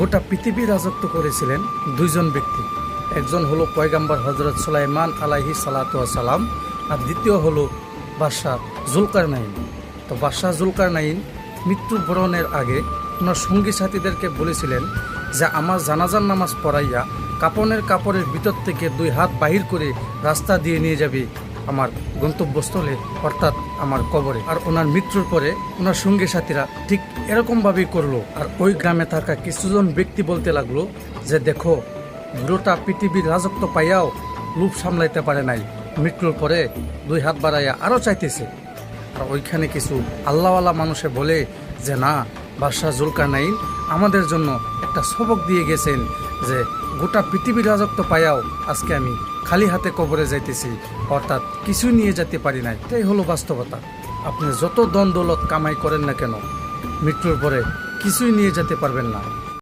গোটা পৃথিবী রাজত্ব করেছিলেন দুইজন ব্যক্তি। একজন হলো পয়গাম্বর হযরত সুলাইমান আলাইহিস সালাতু ওয়াস সালাম, আর দ্বিতীয় হলো বাদশাহ জুলকারনাইন। তো বাদশাহ জুলকারনাইন মৃত্যুবরণের আগে ওনার সঙ্গী সাথীদেরকে বলেছিলেন যে আমার জানাজার নামাজ পড়াইয়া কাপড়ের ভিতর থেকে 2 হাত বাহির করে রাস্তা দিয়ে নিয়ে যাবে আমার গন্তব্যস্থলে, অর্থাৎ আমার কবরে। আর ওনার মৃত্যুর পরে ওনার সঙ্গী সাথীরা ঠিক এরকমভাবেই করলো। আর ওই গ্রামে থাকা কিছুজন ব্যক্তি বলতে লাগলো যে দেখো, গোটা পৃথিবীর রাজত্ব পাইয়াও লোভ সামলাইতে পারে নাই, মৃত্যুর পরে 2 হাত বাড়াইয়া আরও চাইতেছে। আর ওইখানে কিছু আল্লাহওয়ালা মানুষে বলে যে না, বাদশাহ জুলকারনাইন আমাদের জন্য একটা সবক দিয়ে গেছেন যে গোটা পৃথিবীর রাজত্ব পাইয়াও আজকে আমি খালি হাতে কবরে যাইতেছি, অর্থাৎ কিছুই নিয়ে যেতে পারি নাই। এটাই হলো বাস্তবতা। আপনি যত ধন দৌলত কামাই করেন না কেন, মৃত্যুর পরে কিছুই নিয়ে যেতে পারবেন না।